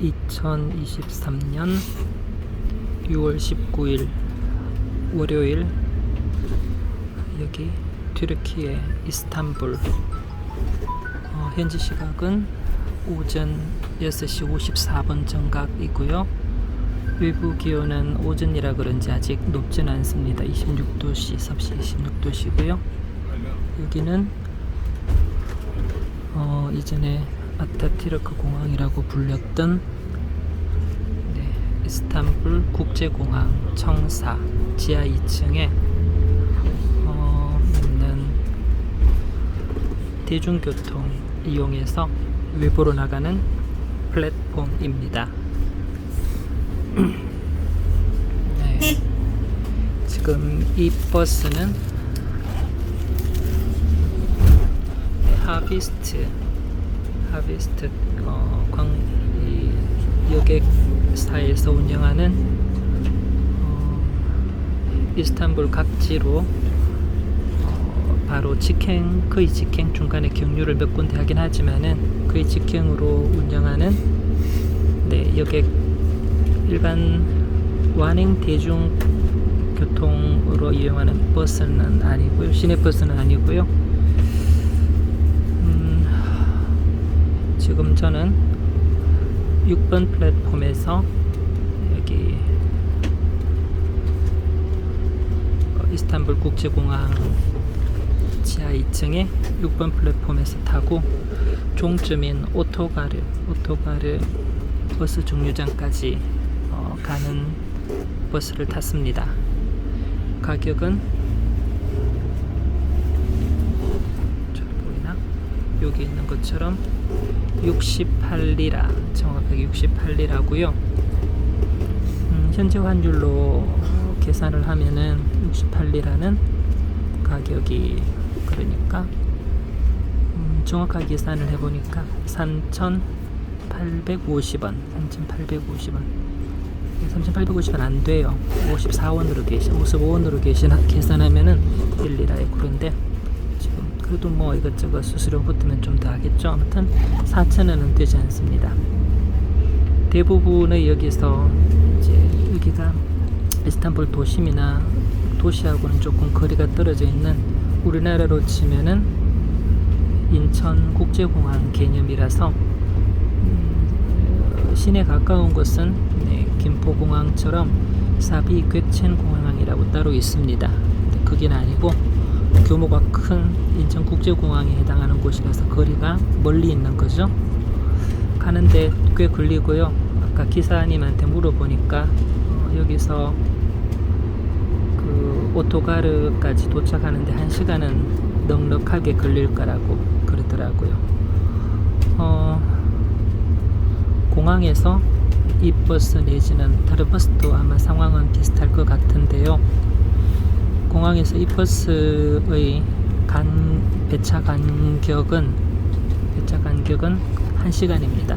2023년 6월 19일 월요일, 여기 튀르키예 이스탄불, 현지 시각은 오전 6시 54분 정각이고요. 외부 기온은 오전이라 그런지 아직 높지는 않습니다. 26도씨, 섭씨 26도씨고요. 여기는 이전에 아타티르크 공항이라고 불렸던 이스탄불 국제공항 청사 지하 2층에 있는 대중교통 이용해서 외부로 나가는 플랫폼입니다. 네, 지금 이 버스는 하비스트 여객사에서 운영하는 이스탄불 각지로 바로 거의 직행, 중간에 경유를 몇 군데 하긴 하지만은 거의 직행으로 운영하는 여객 일반 완행 대중교통으로 이용하는 버스는 아니고요, 시내버스는 아니고요. 지금 저는 6번 플랫폼에서 여기 이스탄불 국제공항 지하 2층에 6번 플랫폼에서 타고 종점인 오토가르 버스 정류장까지 가는 버스를 탔습니다. 가격은 잘 보이나? 여기 있는 것처럼 68리라, 정확하게 68리라고요. 현재 환율로 계산을 하면은 68리라는 가격이, 그러니까 정확하게 계산을 해보니까 3,850원 3,850원 안 돼요. 54원으로 55원으로 계산하면은 1리라에 그런데 지금 그래도 뭐 이것저것 수수료 붙으면 좀 더 하겠죠. 아무튼 4,000원은 되지 않습니다. 대부분의 여기서 이제 여기가 이스탄불 도심이나 도시하고는 조금 거리가 떨어져 있는, 우리나라로 치면은 인천국제공항 개념이라서 시내 가까운 곳은 김포공항처럼 사비 괴첸공항이라고 따로 있습니다. 그게 아니고 규모가 큰 인천국제공항에 해당하는 곳이라서 거리가 멀리 있는 거죠. 가는데 꽤 걸리고요. 아까 기사님한테 물어보니까 여기서 그 오토가르까지 도착하는데 1시간은 넉넉하게 걸릴 거라고 그러더라고요. 공항에서 이 버스 내지는 다른 버스도 아마 상황은 비슷할 것 같은데요. 공항에서 이 버스의 배차 간격은 1시간입니다.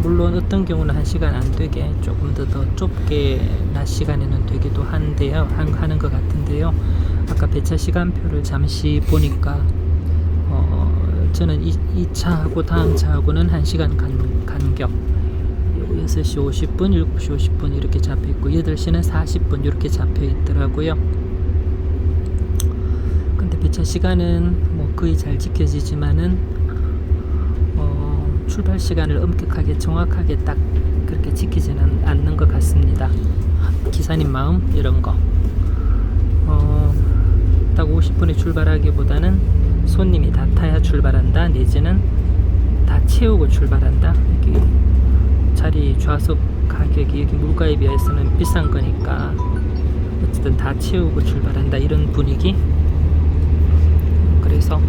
물론 어떤 경우는 1시간 안 되게 조금 더 좁게 낮 시간에는 되기도 한데요, 하는 것 같은데요. 아까 배차 시간표를 잠시 보니까 저는 이 차하고 다음 차하고는 1시간 간격, 6시 50분, 7시 50분 이렇게 잡혀 있고 8시는 40분 이렇게 잡혀 있더라고요. 근데 배차 시간은 뭐 거의 잘 지켜지지만은 출발 시간을 엄격하게 정확하게 딱 그렇게 지키지는 않는 것 같습니다. 기사님 마음 이런 거 딱 50분에 출발하기보다는 손님이 다 타야 출발한다, 내지는 다 채우고 출발한다. 여기 자리 좌석 가격이 여기 물가에 비해서는 비싼 거니까 어쨌든 다 채우고 출발한다, 이런 분위기. 그래서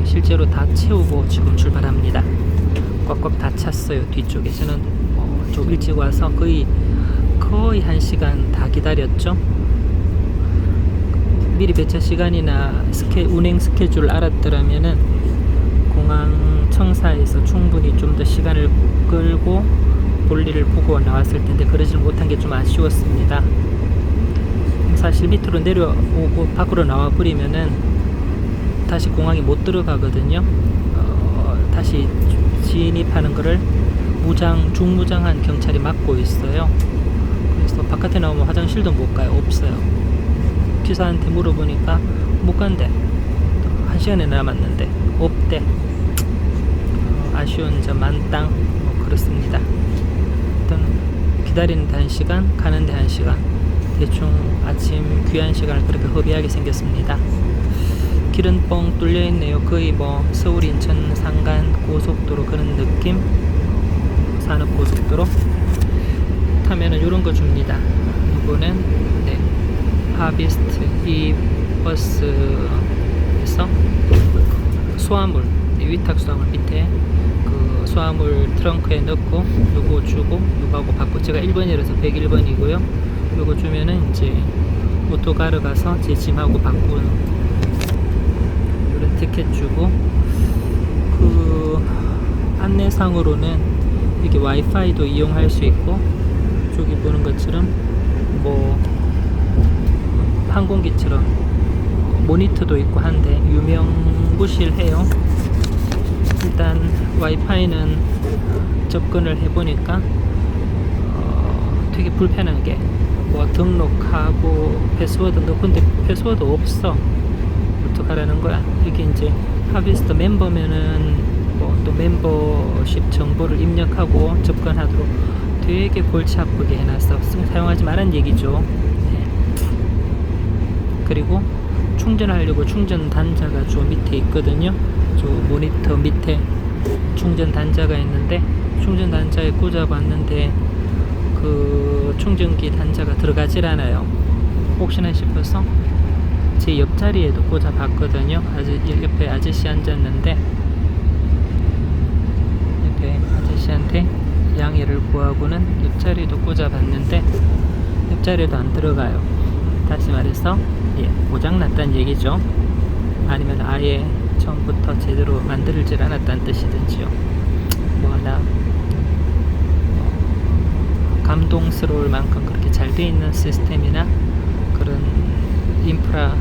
실제로 다 채우고 지금 출발합니다. 꽉꽉 다 찼어요. 뒤쪽에 저는 좀 일찍 와서 거의 1시간 다 기다렸죠. 미리 배차 시간이나 운행 스케줄 알았더라면은 공항 청사에서 충분히 좀 더 시간을 끌고 볼일을 보고 나왔을 텐데 그러지 못한 게 좀 아쉬웠습니다. 사실 밑으로 내려오고 밖으로 나와 버리면은 다시 공항에 못 들어가거든요. 다시 진입하는 거를 중무장한 경찰이 막고 있어요. 그래서 바깥에 나오면 화장실도 못 가요. 없어요. 기사한테 물어보니까 못 간대. 1시간이 남았는데 없대. 아쉬운 점 만땅. 그렇습니다. 일단 기다리는데 1시간, 가는데 1시간. 대충 아침 귀한 시간을 그렇게 허비하게 생겼습니다. 길은 뻥 뚫려 있네요. 거의 뭐 서울 인천 상간 고속도로 그런 느낌. 산업고속도로 타면은 이런 거 줍니다. 이거는 네, 하비스트 이 버스에서 수화물, 위탁 수화물 밑에 그 수화물 트렁크에 넣고 요거 주고 요거하고 받고, 제가 1번이라서 101번이고요. 요거 주면은 이제 오토가르 가서 제 짐하고 바꾸는 이런 티켓 주고, 그 안내상으로는 이렇게 와이파이도 이용할 수 있고, 저기 보는 것처럼 뭐 항공기처럼 모니터도 있고 한데 유명무실해요. 일단 와이파이는 접근을 해보니까 되게 불편한 게 뭐 등록하고 패스워드 넣는데 패스워드 없어. 어떡하라는 거야. 이게 이제 하비스트 멤버면은 뭐 또 멤버십 정보를 입력하고 접근하도록 되게 골치 아프게 해놨어. 사용하지 말란 얘기죠. 네. 그리고 충전하려고 충전 단자가 저 밑에 있거든요. 저 모니터 밑에 충전 단자가 있는데 충전 단자에 꽂아봤는데 그 충전기 단자가 들어가질 않아요. 혹시나 싶어서 제 옆자리에도 꽂아봤거든요. 옆에 아저씨 앉았는데 옆에 아저씨한테 양해를 구하고는 옆자리도 꽂아봤는데 옆자리도 안 들어가요. 다시 말해서 고장났다는 얘기죠. 아니면 아예 처음부터 제대로 만들질 않았다는 뜻이든지요. 뭐 하나 감동스러울 만큼 그렇게 잘 돼 있는 시스템이나 그런 인프라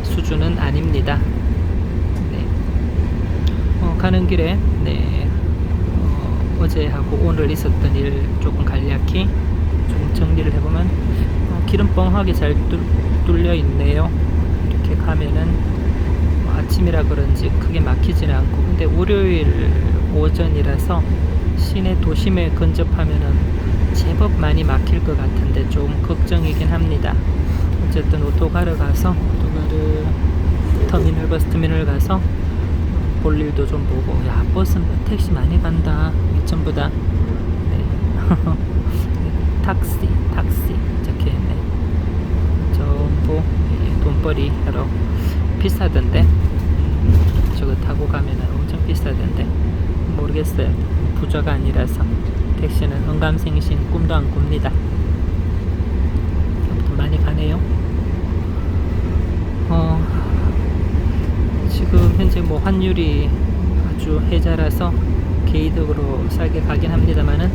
수준은 아닙니다. 네. 가는 길에 어제하고 오늘 있었던 일 조금 간략히 좀 정리를 해보면 길은 뻥하게 잘 뚫려 있네요. 이렇게 가면은 아침이라 그런지 크게 막히지는 않고, 근데 월요일 오전이라서 시내 도심에 근접하면은 제법 많이 막힐 것 같은데 좀 걱정이긴 합니다. 어쨌든 오토가르 가서 버스 터미널 가서 볼 일도 좀 보고, 야 버스 택시 많이 간다. 전부 다 탁시 적혀있네. 전부 돈벌이 하러 비싸던데, 저거 타고 가면은 엄청 비싸던데 모르겠어요. 부자가 아니라서 택시는 언감생심 꿈도 안 꿉니다. 아무튼 많이 가네요. 지금 현재 뭐 환율이 아주 해자라서 개이득으로 싸게 가긴 합니다만은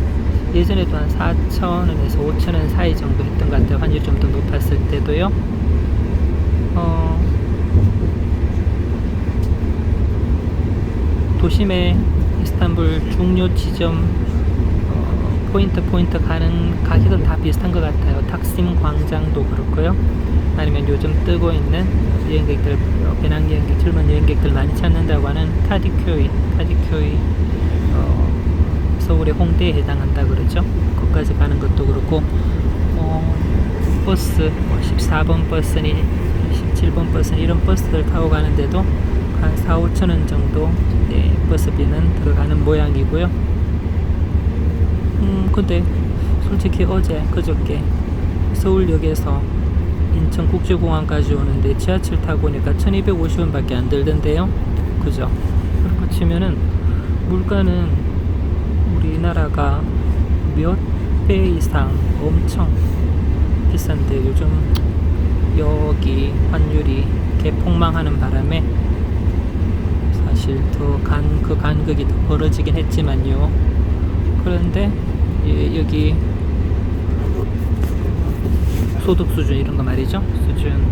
예전에도 한 4,000원에서 5,000원 사이 정도 했던 것 같아요. 환율이 좀 더 높았을 때도요. 도심의 이스탄불 중요 지점 포인트 가는 가격은 다 비슷한 것 같아요. 탁심 광장도 그렇고요. 아니면 요즘 뜨고 있는 여행객들, 배낭여행객, 젊은 여행객들 많이 찾는다고 하는 카디큐이 서울의 홍대에 해당한다 그러죠. 거기까지 가는 것도 그렇고, 버스 14번 버스니 17번 버스니 이런 버스들 타고 가는데도 한 4-5천원 정도 버스비는 들어가는 모양이고요. 근데 솔직히 그저께 서울역에서 인천국제공항까지 오는데 지하철 타고 오니까 1250원 밖에 안 들던데요. 그죠? 그렇게 치면은 물가는 우리나라가 몇 배 이상 엄청 비싼데, 요즘 여기 환율이 개폭망하는 바람에 사실 더 그 간극이 더 벌어지긴 했지만요. 그런데 여기 소득 수준 이런 거 말이죠. 수준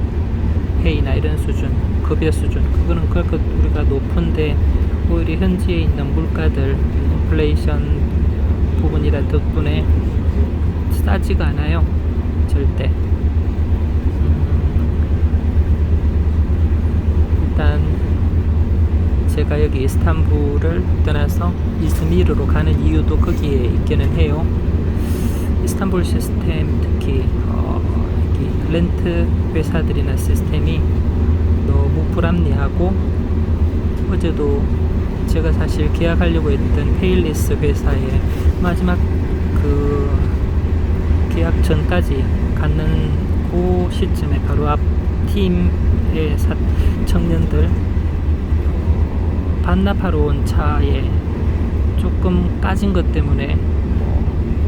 회의나 이런 수준, 급여 수준, 그거는 그렇게 우리가 높은데 오히려 현지에 있는 물가들 인플레이션 부분이라 덕분에 싸지가 않아요. 절대. 일단 제가 여기 이스탄불을 떠나서 이즈미르로 가는 이유도 거기에 있기는 해요. 이스탄불 시스템, 특히 여기 렌트 회사들이나 시스템이 너무 불합리하고, 어제도 제가 사실 계약하려고 했던 페일리스 회사의 마지막 그 계약 전까지 갖는 그 시점에 바로 앞 팀의 청년들 반납하러 온 차에 조금 까진 것 때문에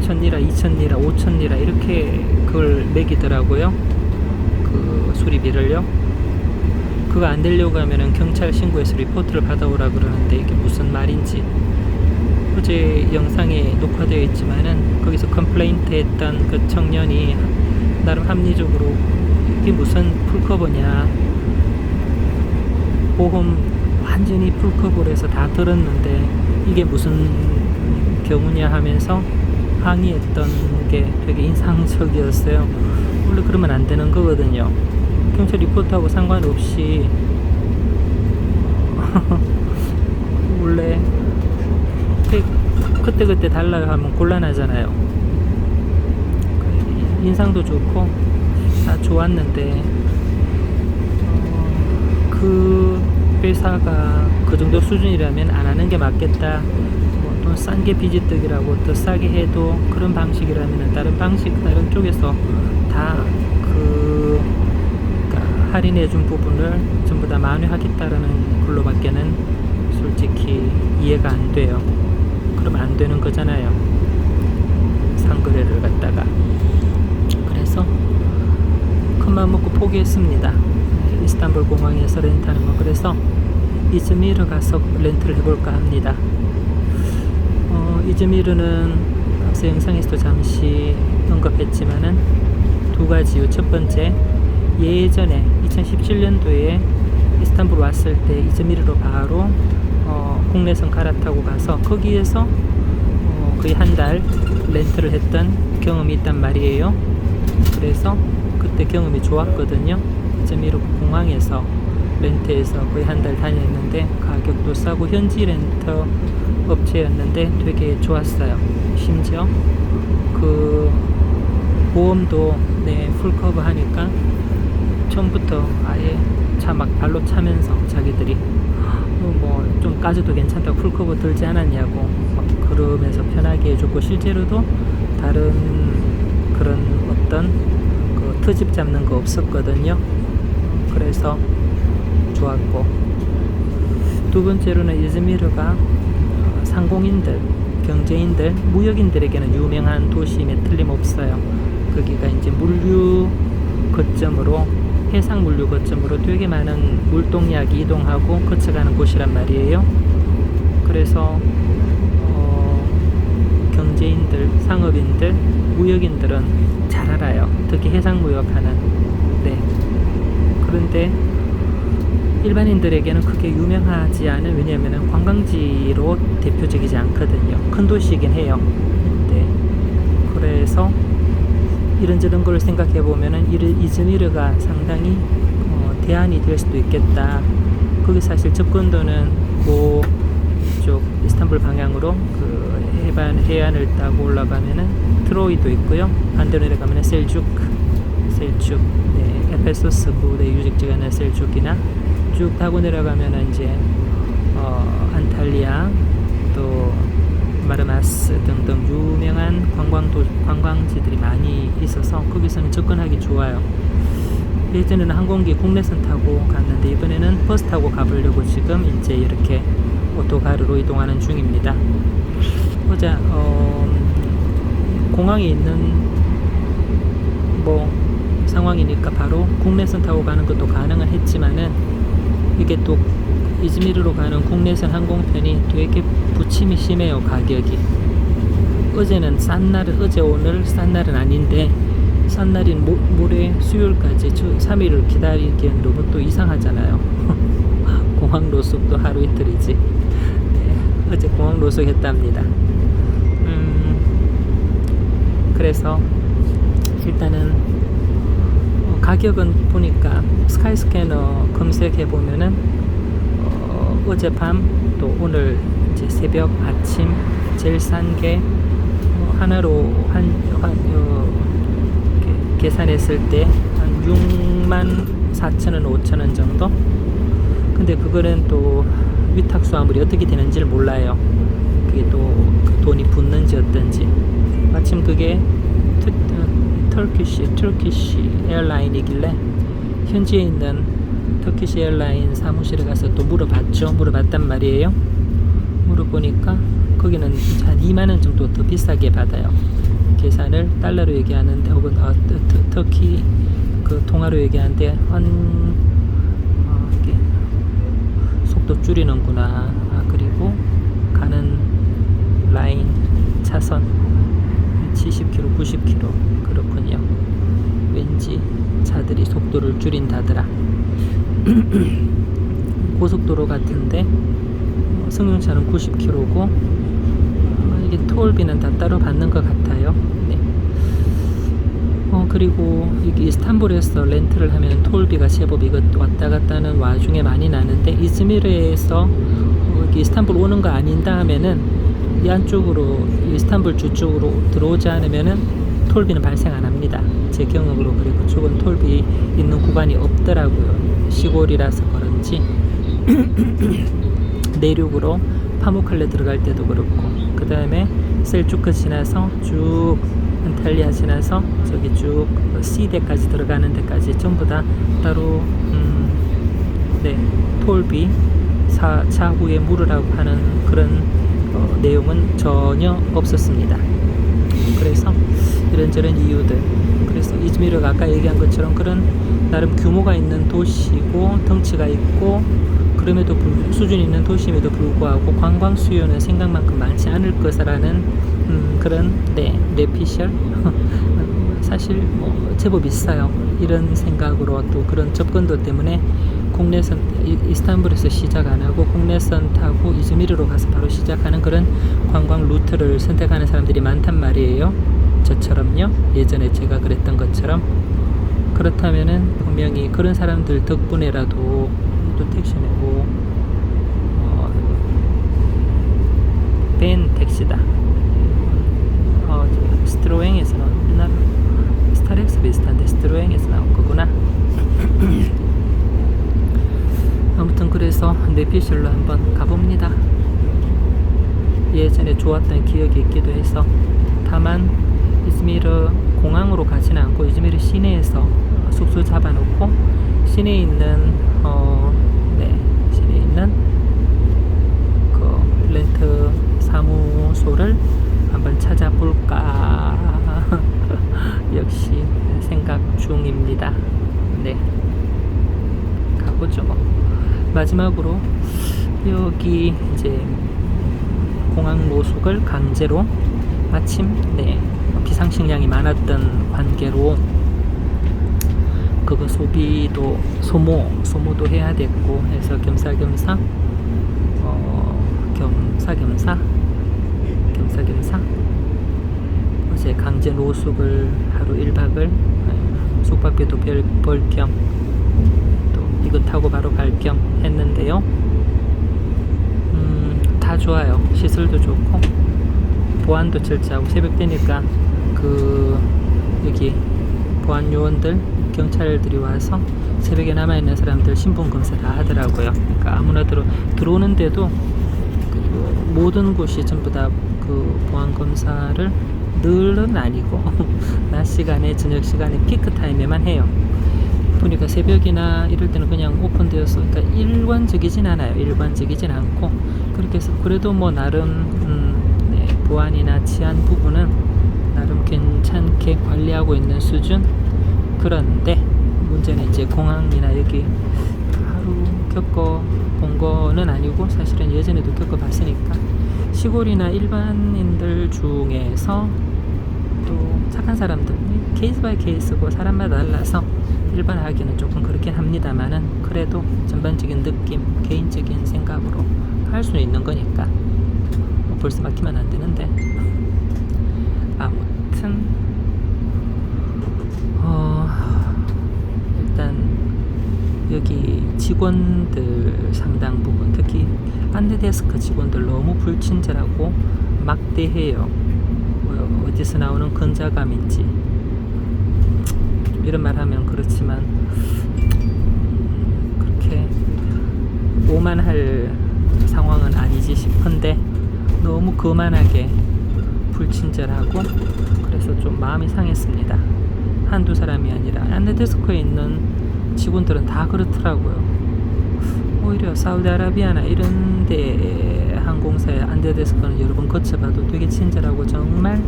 1,000리라, 2,000리라, 5,000리라 이렇게 그걸 매기더라고요. 그 수리비를요. 그거 안 되려고 하면은 경찰 신고해서 리포트를 받아오라 그러는데 이게 무슨 말인지. 어제 영상에 녹화되어 있지만은 거기서 컴플레인트 했던 그 청년이 나름 합리적으로 이게 무슨 풀커버냐, 보험 완전히 풀커버로 해서 다 들었는데 이게 무슨 경우냐 하면서 항의했던 게 되게 인상적이었어요. 원래 그러면 안 되는 거거든요. 경찰 리포트하고 상관없이 원래 그때 달라요 하면 곤란하잖아요. 인상도 좋고 다 좋았는데 그 회사가 그 정도 수준이라면 안 하는 게 맞겠다. 돈 싼 게 비지떡이라고 더 싸게 해도 그런 방식이라면 다른 쪽에서 다 그러니까 할인해준 부분을 전부 다 만회하겠다라는 걸로밖에는 솔직히 이해가 안 돼요. 그러면 안 되는 거잖아요. 상거래를 갖다가. 그래서 큰맘 먹고 포기했습니다. 이스탄불 공항에서 렌트하는 거. 그래서 이즈미르 가서 렌트를 해볼까 합니다. 이즈미르는 앞서 영상에서도 잠시 언급했지만은 두 가지요. 첫 번째, 예전에 2017년도에 이스탄불 왔을 때 이즈미르로 바로 국내선 갈아타고 가서 거기에서 거의 한 달 렌트를 했던 경험이 있단 말이에요. 그래서 그때 경험이 좋았거든요. 이즈미르 공항에서 렌트해서 거의 한 달 다녔는데 가격도 싸고 현지 렌터 업체였는데 되게 좋았어요. 심지어 그 보험도 풀커버 하니까 처음부터 아예 차 막 발로 차면서 자기들이 뭐 좀 까져도 괜찮다고 풀커버 들지 않았냐고 막 그러면서 편하게 해줬고, 실제로도 다른 그런 어떤 그 트집 잡는 거 없었거든요. 그래서 좋았고, 두 번째로는 이즈미르가 상공인들, 경제인들, 무역인들에게는 유명한 도시임에 틀림없어요. 거기가 이제 물류 거점으로, 해상 물류 거점으로 되게 많은 물동약이 이동하고 거쳐가는 곳이란 말이에요. 그래서 경제인들, 상업인들, 무역인들은 잘 알아요. 특히 해상 무역하는. 네. 그런데 일반인들에게는 크게 유명하지 않은, 왜냐하면 관광지로 대표적이지 않거든요. 큰 도시이긴 해요. 네. 그래서 이런저런 걸 생각해 보면은 이즈미르가 상당히 대안이 될 수도 있겠다. 거기 사실 접근도는 그쪽 이스탄불 방향으로 그 해안을 따고 올라가면은 트로이도 있고요. 반대로 내려가면은 셀죽, 네, 에페소스 고대 유적지가 있는 셀죽이나 쭉 타고 내려가면은 이제 안탈리아, 또 마르마스 등등 유명한 관광지들이 많이 있어서 거기서는 접근하기 좋아요. 예전에는 항공기 국내선 타고 갔는데 이번에는 버스 타고 가보려고 지금 이제 이렇게 오토카르로 이동하는 중입니다. 어제 공항에 있는 뭐 상황이니까 바로 국내선 타고 가는 것도 가능은 했지만은 이게 또 이즈미르로 가는 국내선 항공편이 되게 부침이 심해요. 가격이. 어제는 싼 날은, 어제 오늘 싼 날은 아닌데 싼 날인 모레 수요일까지 3일을 기다리기엔 너무 또 이상하잖아요. 공항 노숙도 하루 이틀이지. 네, 어제 공항 노숙했답니다. 그래서 일단은 가격은 보니까 스카이스캐너 검색해 보면은 어젯밤 또 오늘 이제 새벽 아침 제일 싼 게 하나로 계산했을 때 한 64,000원 5,000원 정도. 근데 그거는 또 위탁 수화물이 어떻게 되는지를 몰라요. 그게 또 그 돈이 붙는지 어떤지. 마침 그게 터키시 에어라인이길래 현지에 있는 터키시 에어라인 사무실에 가서 또 물어봤단 말이에요. 물어보니까 거기는 한 2만원 정도 더 비싸게 받아요. 계산을 달러로 얘기하는데 혹은 터키 그 통화로 얘기하는데 속도 줄이는구나. 그리고 가는 라인 차선 70km 90km 그렇군요. 왠지 차들이 속도를 줄인다더라. 고속도로 같은데 승용차는 90km고 이게 톨비는 다 따로 받는 것 같아요. 네. 그리고 여기 이스탄불에서 렌트를 하면 톨비가 제법 이거 왔다 갔다 하는 와중에 많이 나는데 이즈미르에서 여기 이스탄불 오는 거 아닌다 하면은 이 안쪽으로 이스탄불 주 쪽으로 들어오지 않으면은 톨비는 발생 안 합니다. 제 경험으로. 그리고 그쪽은 톨비 있는 구간이 없더라고요. 시골이라서 그런지. 내륙으로 파무칼레 들어갈 때도 그렇고, 그 다음에 셀주크 지나서 쭉 안탈리아 지나서 저기 쭉 시대까지 들어가는 데까지 전부 다 따로 톨비 차후에 물으라고 하는 그런 내용은 전혀 없었습니다. 그래서 이런저런 이유들, 그래서 이즈미르가 아까 얘기한 것처럼 그런 나름 규모가 있는 도시고 덩치가 있고 그럼에도 수준 있는 도시임에도 불구하고 관광 수요는 생각만큼 많지 않을 것이라는 그런 뇌피셜 사실 뭐 제법 있어요. 이런 생각으로 또 그런 접근도 때문에 국내선 이스탄불에서 시작 안 하고 국내선 타고 이즈미르로 가서 바로 시작하는 그런 관광 루트를 선택하는 사람들이 많단 말이에요. 저처럼요. 예전에 제가 그랬던 것처럼. 그렇다면은 분명히 그런 사람들 덕분에라도 또 택시 내고 벤 택시다. 스트로행에서 나온 스타렉스 비슷한데 스트로행에서 나온 거구나. 아무튼 그래서 뇌피셜로 한번 가봅니다. 예전에 좋았던 기억이 있기도 해서. 다만 이즈미르 공항으로 가지는 않고 이즈미르 시내에서 숙소 잡아놓고 시내에 있는 시내에 있는 그 렌트 사무소를 한번 찾아볼까 역시 생각 중입니다. 네, 가보죠. 마지막으로 여기 이제 공항 노숙을 강제로 마침 비상식량이 많았던 관계로 그거 소비도 소모도 해야 됐고 해서 겸사겸사 어제 강제 노숙을 하루 1박을 숙박비도 벌 겸 또 이거 타고 바로 갈 겸 했는데요. 다 좋아요. 시설도 좋고 보안도 철저하고 새벽 되니까 여기 보안 요원들 경찰들이 와서 새벽에 남아있는 사람들 신분 검사 다 하더라고요. 그러니까 아무나 들어오는데도 모든 곳이 전부 다 그 보안 검사를 늘은 아니고 낮 시간에 저녁 시간에 피크 타임에만 해요. 보니까 새벽이나 이럴 때는 그냥 오픈되어서 그러니까 일관적이진 않고 그렇게 해서 그래도 뭐 나름 보안이나 치안 부분은 나름 괜찮게 관리하고 있는 수준. 그런데 문제는 이제 공항이나 여기 하루 겪어본 거는 아니고 사실은 예전에도 겪어봤으니까 시골이나 일반인들 중에서 또 착한 사람들 케이스 바이 케이스고 사람마다 달라서 일반화하기는 조금 그렇긴 합니다만은 그래도 전반적인 느낌, 개인적인 생각으로 할 수는 있는 거니까 벌써 막히면 안 되는데 아무튼 일단 여기 직원들 상당 부분 특히 안내데스크 직원들 너무 불친절하고 막대해요. 어디서 나오는 근자감인지 이런 말 하면 그렇지만 그렇게 오만할 상황은 아니지 싶은데 너무 거만하게 불친절하고 그래서 좀 마음이 상했습니다. 한두 사람이 아니라 안내데스크에 있는 직원들은 다 그렇더라고요. 오히려 사우디아라비아나 이런 데 항공사의 안내데스크는 여러 번 거쳐봐도 되게 친절하고 정말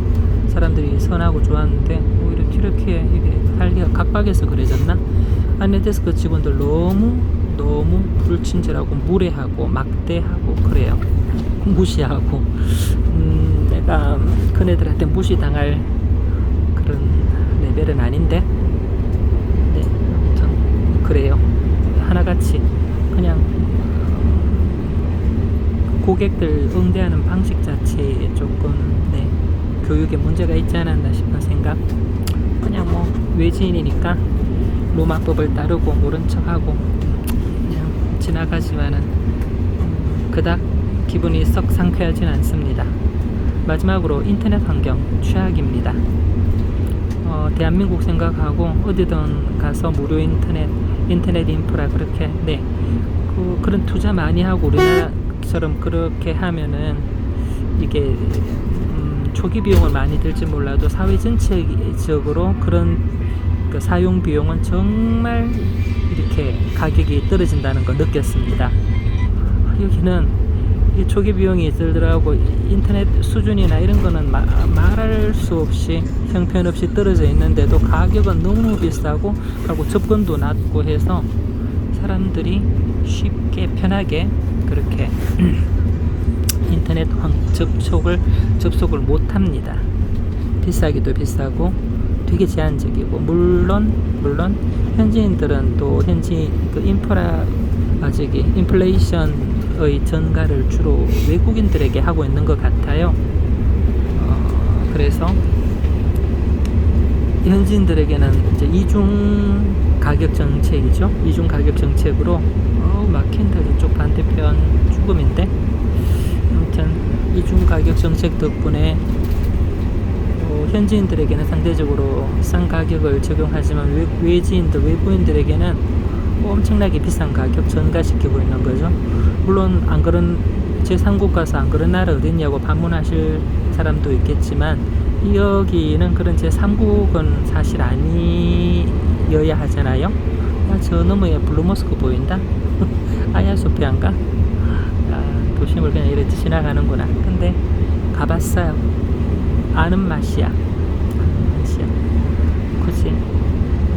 사람들이 선하고 좋았는데 오히려 튀르키예 이게 살기가 각박해서 그래졌나? 안내데스크 직원들 너무 불친절하고 무례하고 막대하고 그래요. 무시하고 내가 그네들한테 무시당할 그런 레벨은 아닌데 네, 아무튼 그래요. 하나같이 그냥 고객들 응대하는 방식 자체에 조금 교육에 문제가 있지 않았나 싶은 생각. 그냥 뭐 외지인이니까 로마법을 따르고 모른 척하고 그냥 지나가지만은 그닥 기분이 썩 상쾌하진 않습니다. 마지막으로 인터넷 환경 최악입니다. 대한민국 생각하고 어디든 가서 무료 인터넷 인프라 그렇게 그런 투자 많이 하고 우리나라처럼 그렇게 하면은 이게 초기 비용은 많이 들지 몰라도 사회 전체적으로 그런 그 사용 비용은 정말 이렇게 가격이 떨어진다는 거 느꼈습니다. 여기는 이 초기 비용이 들더라고 인터넷 수준이나 이런 거는 말할 수 없이 형편없이 떨어져 있는데도 가격은 너무 비싸고 하고 접근도 낮고 해서 사람들이 쉽게 편하게 그렇게 인터넷 접속을 못합니다. 비싸기도 비싸고 되게 제한적이고 물론 현지인들은 또 현지 그 인플레이션의 전가를 주로 외국인들에게 하고 있는 것 같아요. 그래서 현지인들에게는 이제 이중 가격 정책이죠. 이중 가격 정책으로 막힌다 저쪽 반대편 죽음인데 아무튼 이중 가격 정책 덕분에 현지인들에게는 상대적으로 싼 가격을 적용하지만 외부인들에게는 엄청나게 비싼 가격 전가시키고 있는 거죠. 물론 안 그런 제3국 가서 안 그런 나라 어딨냐고 방문하실 사람도 있겠지만 여기는 그런 제3국은 사실 아니어야 하잖아요. 저 너머에 블루모스크 보인다? 아야소피아인가? 도심을 그냥 이렇게 지나가는구나. 근데 가봤어요. 아는 맛이야. 그치?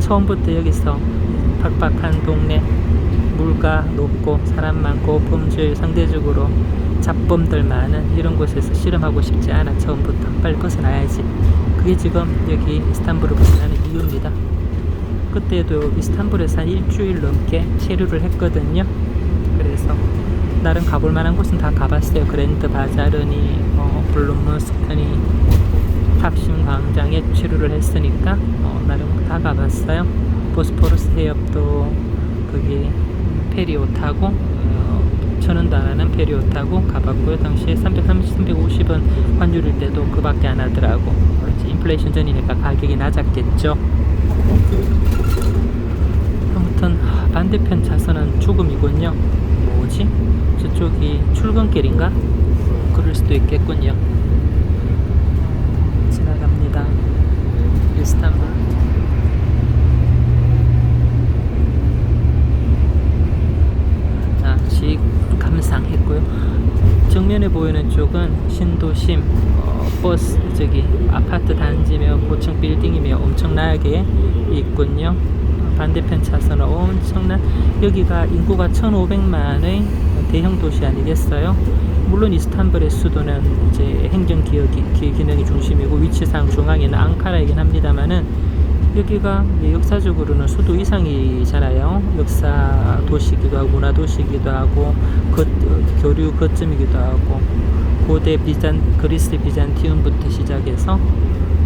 처음부터 여기서 팍팍한 동네, 물가 높고 사람 많고 범죄 상대적으로 잡범들 많은 이런 곳에서 실험하고 싶지 않아. 처음부터 빨리 벗어나야지. 그게 지금 여기 이스탄불을 벗어나는 이유입니다. 그때도 이스탄불에서 한 일주일 넘게 체류를 했거든요. 그래서 나름 가볼 만한 곳은 다 가봤어요. 그랜드 바자르니 블룸머스크니 탑심 광장에 체류를 했으니까 나름 다 가봤어요. 보스포러스 해협도 거기 페리오 타고 1,000원도 안 하는 페리오 타고 가봤고요. 당시에 330, 350원 환율일 때도 그밖에 안 하더라고. 인플레이션 전이니까 가격이 낮았겠죠. 아무튼 반대편 차선은 죽음이군요. 뭐지? 저쪽이 출근길인가? 그럴 수도 있겠군요. 지나갑니다. 이스탄불. 자, 직 감상했고요. 정면에 보이는 쪽은 신도심 버스 아파트 단지며 고층 빌딩이며 엄청나게 있군요. 반대편 차선은 엄청난 여기가 인구가 1,500만의 대형 도시 아니겠어요? 물론 이스탄불의 수도는 이제 행정 기능이 중심이고 위치상 중앙에는 앙카라이긴 합니다만은 여기가 역사적으로는 수도 이상이잖아요. 역사 도시이기도 하고 문화 도시이기도 하고 교류 거점이기도 하고 고대 그리스 비잔티움부터 시작해서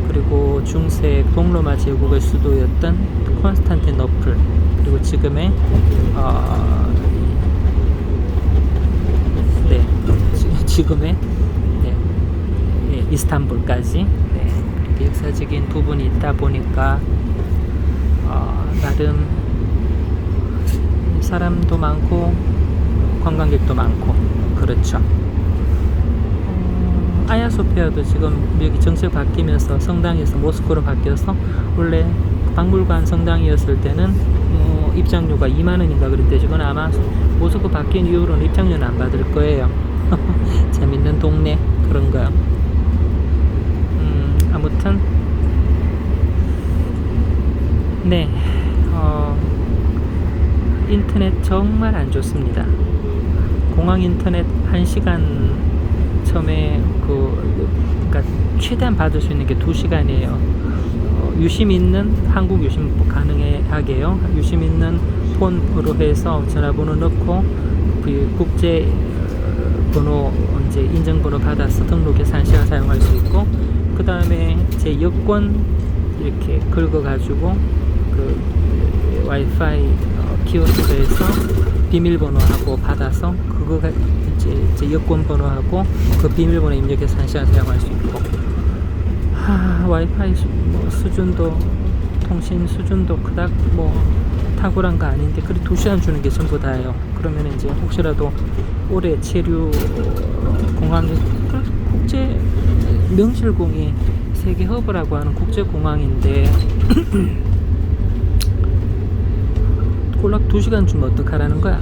그리고 중세 동로마 제국의 수도였던 콘스탄티노플 그리고 지금의 지금의 이스탄불까지 그렇게 역사적인 부분이 있다 보니까 나름 사람도 많고 관광객도 많고 그렇죠. 아야소피아도 지금 여기 정책 바뀌면서 성당에서 모스크로 바뀌어서 원래 박물관 성당이었을 때는 입장료가 2만원인가 그랬대. 지금 아마 모스크 바뀐 이후로는 입장료는 안 받을 거예요. 재밌는 동네 그런 거요. 아무튼 네 인터넷 정말 안 좋습니다. 공항 인터넷 1시간 처음에 그러니까 최대한 받을 수 있는 게 2시간이에요. 유심 있는 한국 유심 가능하게요. 유심 있는 폰으로 해서 전화번호 넣고 국제 번호 이제 인증번호 받아서 등록해서 1시간 사용할 수 있고 그 다음에 제 여권 이렇게 긁어가지고 그 와이파이 키오스크에서 비밀번호하고 받아서 그거가 이제 제 여권 번호하고 그 비밀번호 입력해서 1시간 사용할 수 있고 와이파이 수준도 통신 수준도 그닥 탁월한 거 아닌데 그래 2시간 주는 게 전부 다예요. 그러면 이제 혹시라도 올해 체류 공항에 국제 명실공히 세계 허브라고 하는 국제 공항인데 꼴락 2시간 주면 어떡하라는 거야.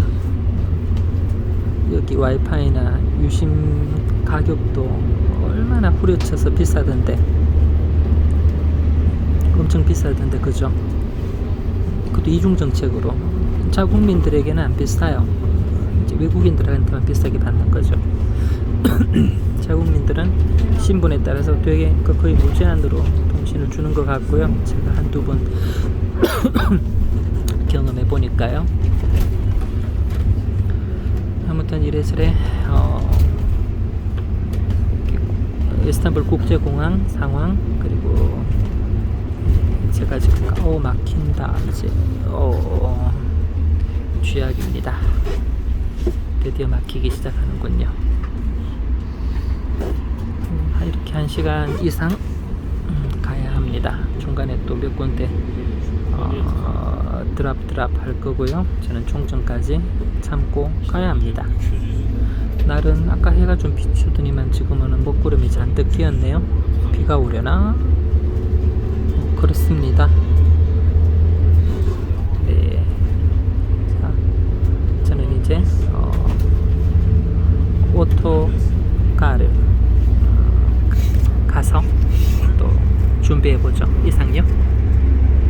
여기 와이파이나 유심 가격도 얼마나 후려쳐서 비싸던데 엄청 비싸던데 그죠? 그것도 이중정책으로 자국민들에게는 안 비싸요. 이제 외국인들한테만 비싸게 받는 거죠. 자국민들은 신분에 따라서 되게 거의 무제한으로 통신을 주는 것 같고요. 제가 한두 번 경험해 보니까요. 아무튼 이래저래 이스탄불 국제공항 상황 그리고 제가 지금 막힌다 이제 쥐약입니다. 드디어 막히기 시작하는군요. 이렇게 1시간 이상 가야 합니다. 중간에 또 몇 군데 드랍 할 거고요. 저는 총점까지 참고 가야 합니다. 날은 아까 해가 좀 비추더니만 지금은 먹구름이 잔뜩 끼었네요. 비가 오려나? 그렇습니다. 네. 자, 저는 이제 오토카를 가서 또 준비해보죠. 이상요.